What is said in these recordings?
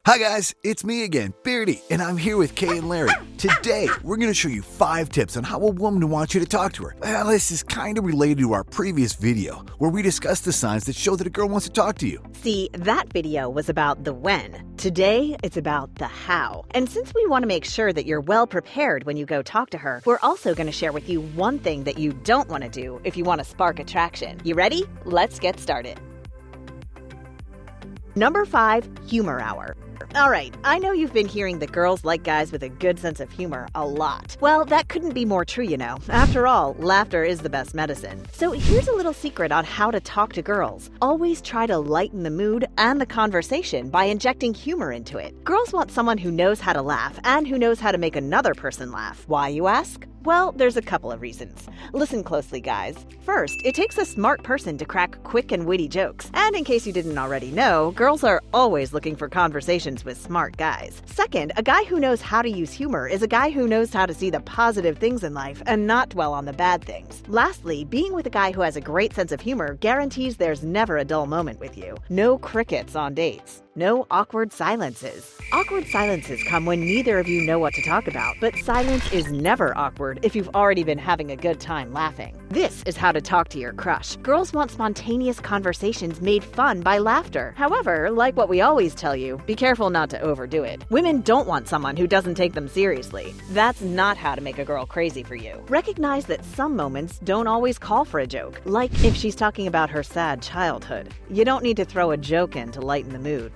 Hi guys, it's me again, Beardy, and I'm here with Kay and Larry. Today, we're going to show you 5 tips on how a woman wants you to talk to her. Well, this is kind of related to our previous video, where we discussed the signs that show that a girl wants to talk to you. See, that video was about the when. Today, it's about the how. And since we want to make sure that you're well prepared when you go talk to her, we're also going to share with you one thing that you don't want to do if you want to spark attraction. You ready? Let's get started. Number 5, humor hour. Alright, I know you've been hearing that girls like guys with a good sense of humor a lot. Well, that couldn't be more true, you know. After all, laughter is the best medicine. So here's a little secret on how to talk to girls. Always try to lighten the mood and the conversation by injecting humor into it. Girls want someone who knows how to laugh and who knows how to make another person laugh. Why, you ask? Well, there's a couple of reasons. Listen closely, guys. First, it takes a smart person to crack quick and witty jokes. And in case you didn't already know, girls are always looking for conversations with smart guys. Second, a guy who knows how to use humor is a guy who knows how to see the positive things in life and not dwell on the bad things. Lastly, being with a guy who has a great sense of humor guarantees there's never a dull moment with you. No crickets on dates. No awkward silences. Awkward silences come when neither of you know what to talk about, but silence is never awkward if you've already been having a good time laughing. This is how to talk to your crush. Girls want spontaneous conversations made fun by laughter. However, like what we always tell you, be careful not to overdo it. Women don't want someone who doesn't take them seriously. That's not how to make a girl crazy for you. Recognize that some moments don't always call for a joke, like if she's talking about her sad childhood. You don't need to throw a joke in to lighten the mood.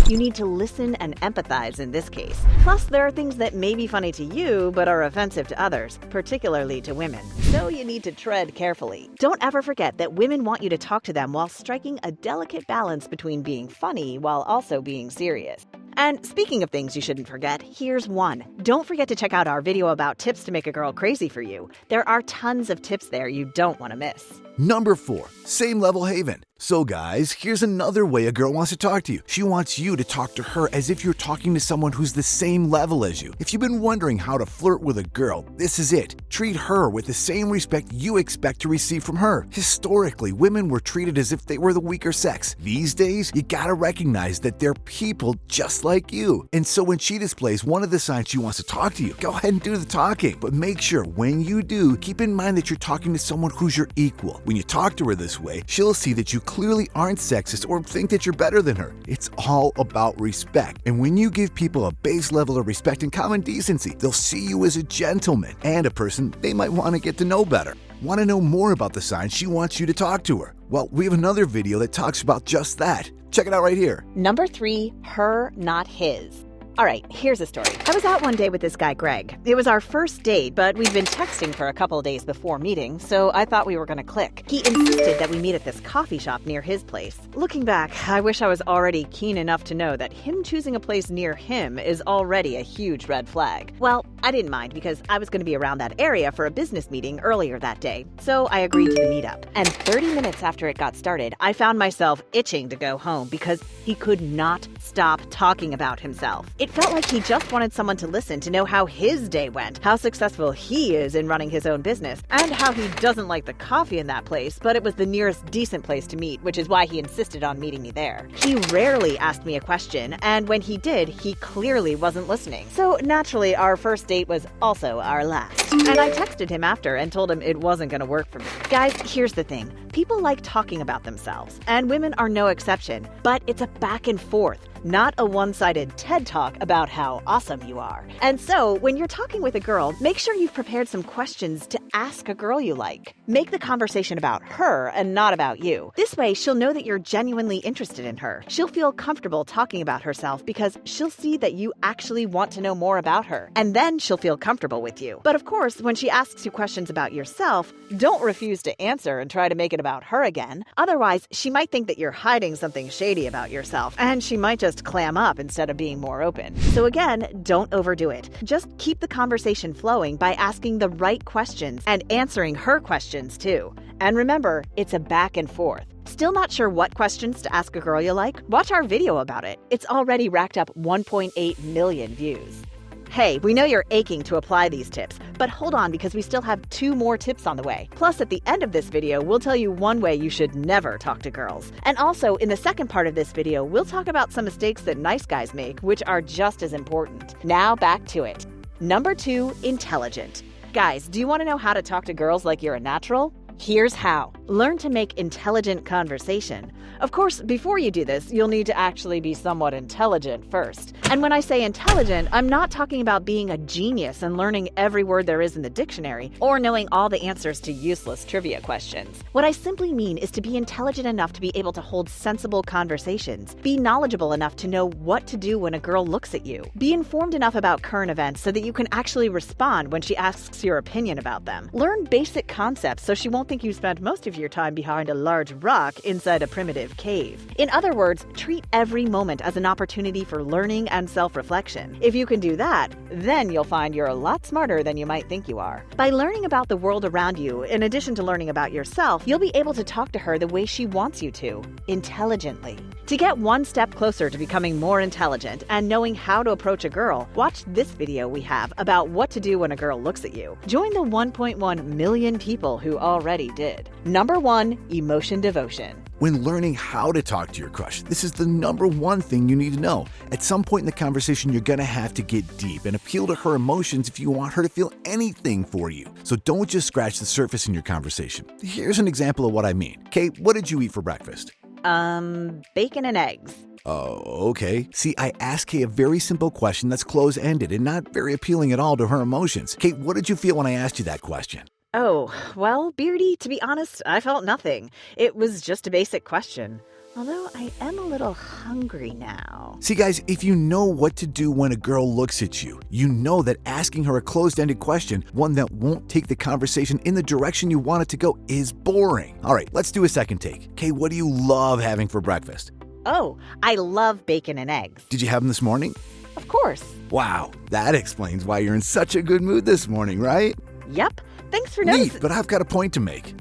You need to listen and empathize in this case. Plus, there are things that may be funny to you but are offensive to others, particularly to women. So you need to tread carefully. Don't ever forget that women want you to talk to them while striking a delicate balance between being funny while also being serious. And speaking of things you shouldn't forget, here's one. Don't forget to check out our video about tips to make a girl crazy for you. There are tons of tips there you don't want to miss. Number 4, same level haven. So guys, here's another way a girl wants to talk to you. She wants you to talk to her as if you're talking to someone who's the same level as you. If you've been wondering how to flirt with a girl, this is it. Treat her with the same respect you expect to receive from her. Historically, women were treated as if they were the weaker sex. These days, you gotta recognize that they're people just like you. And so when she displays one of the signs she wants to talk to you, go ahead and do the talking. But make sure when you do, keep in mind that you're talking to someone who's your equal. When you talk to her this way, she'll see that you clearly aren't sexist or think that you're better than her. It's all about respect. And when you give people a base level of respect and common decency, they'll see you as a gentleman and a person they might want to get to know better. Want to know more about the signs she wants you to talk to her? Well, we have another video that talks about just that. Check it out right here. Number 3, her, not his. Alright, here's a story. I was out one day with this guy, Greg. It was our first date, but we'd been texting for a couple of days before meeting, so I thought we were gonna click. He insisted that we meet at this coffee shop near his place. Looking back, I wish I was already keen enough to know that him choosing a place near him is already a huge red flag. Well, I didn't mind because I was gonna be around that area for a business meeting earlier that day, so I agreed to the meetup. And 30 minutes after it got started, I found myself itching to go home because he could not stop talking about himself. It felt like he just wanted someone to listen to know how his day went, how successful he is in running his own business, and how he doesn't like the coffee in that place, but it was the nearest decent place to meet, which is why he insisted on meeting me there. He rarely asked me a question, and when he did, he clearly wasn't listening. So naturally, our first date was also our last. And I texted him after and told him it wasn't gonna work for me. Guys, here's the thing. People like talking about themselves, and women are no exception, but it's a back and forth. Not a one-sided TED Talk about how awesome you are. And so, when you're talking with a girl, make sure you've prepared some questions to ask a girl you like. Make the conversation about her and not about you. This way, she'll know that you're genuinely interested in her. She'll feel comfortable talking about herself because she'll see that you actually want to know more about her. And then she'll feel comfortable with you. But of course, when she asks you questions about yourself, don't refuse to answer and try to make it about her again. Otherwise, she might think that you're hiding something shady about yourself, and she might just clam up instead of being more open. So again, don't overdo it. Just keep the conversation flowing by asking the right questions and answering her questions too. And remember, it's a back and forth. Still not sure what questions to ask a girl you like? Watch our video about it. It's already racked up 1.8 million views. Hey, we know you're aching to apply these tips, but But hold on, because we still have 2 more tips on the way. Plus, at the end of this video, we'll tell you one way you should never talk to girls. And also, in the second part of this video, we'll talk about some mistakes that nice guys make, which are just as important. Now back to it. Number 2, intelligent. Guys, do you want to know how to talk to girls like you're a natural? Here's how. Learn to make intelligent conversation. Of course, before you do this, you'll need to actually be somewhat intelligent first. And when I say intelligent, I'm not talking about being a genius and learning every word there is in the dictionary or knowing all the answers to useless trivia questions. What I simply mean is to be intelligent enough to be able to hold sensible conversations, be knowledgeable enough to know what to do when a girl looks at you, be informed enough about current events so that you can actually respond when she asks your opinion about them. Learn basic concepts so she won't think you spent most of your time behind a large rock inside a primitive cave. In other words, treat every moment as an opportunity for learning and self-reflection. If you can do that, then you'll find you're a lot smarter than you might think you are. By learning about the world around you, in addition to learning about yourself, you'll be able to talk to her the way she wants you to, intelligently. To get one step closer to becoming more intelligent and knowing how to approach a girl, watch this video we have about what to do when a girl looks at you. Join the 1.1 million people who already did. Number 1, emotion devotion. When learning how to talk to your crush, this is the number 1 thing you need to know. At some point in the conversation, you're gonna have to get deep and appeal to her emotions if you want her to feel anything for you. So don't just scratch the surface in your conversation. Here's an example of what I mean. Kate, what did you eat for breakfast? Bacon and eggs. Oh, okay. See, I asked Kate a very simple question that's close-ended and not very appealing at all to her emotions. Kate, what did you feel when I asked you that question? Oh, well, Beardy, to be honest, I felt nothing. It was just a basic question. Although I am a little hungry now. See, guys, if you know what to do when a girl looks at you, you know that asking her a closed-ended question, one that won't take the conversation in the direction you want it to go, is boring. All right, let's do a second take. Kate, what do you love having for breakfast? Oh, I love bacon and eggs. Did you have them this morning? Of course. Wow, that explains why you're in such a good mood this morning, right? Yep. Thanks for noticing. Neat, but I've got a point to make.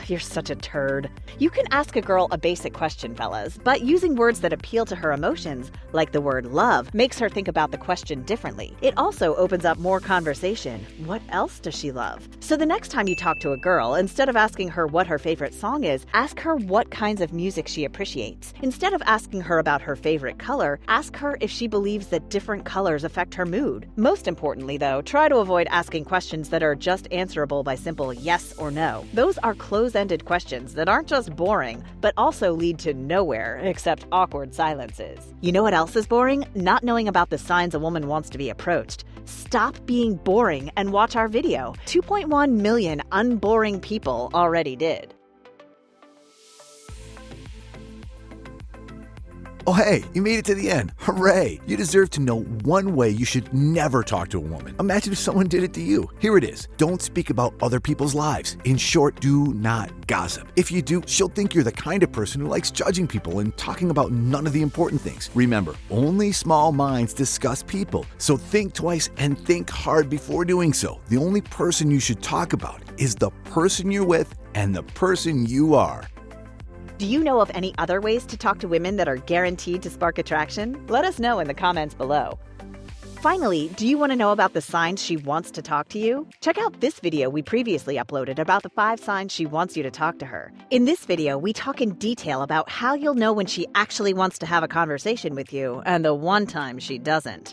You're such a turd. You can ask a girl a basic question, fellas, but using words that appeal to her emotions, like the word love, makes her think about the question differently. It also opens up more conversation. What else does she love? So the next time you talk to a girl, instead of asking her what her favorite song is, ask her what kinds of music she appreciates. Instead of asking her about her favorite color, ask her if she believes that different colors affect her mood. Most importantly, though, try to avoid asking questions that are just answerable by simple yes or no. Those are close-ended questions that aren't just boring, but also lead to nowhere except awkward silences. You know what else is boring? Not knowing about the signs a woman wants to be approached. Stop being boring and watch our video. 2.1 million unboring people already did. Oh hey, you made it to the end. Hooray! You deserve to know one way you should never talk to a woman. Imagine if someone did it to you. Here it is. Don't speak about other people's lives. In short, do not gossip. If you do, she'll think you're the kind of person who likes judging people and talking about none of the important things. Remember, only small minds discuss people. So think twice and think hard before doing so. The only person you should talk about is the person you're with and the person you are. Do you know of any other ways to talk to women that are guaranteed to spark attraction? Let us know in the comments below. Finally, do you want to know about the signs she wants to talk to you? Check out this video we previously uploaded about the 5 signs she wants you to talk to her. In this video, we talk in detail about how you'll know when she actually wants to have a conversation with you and the one time she doesn't.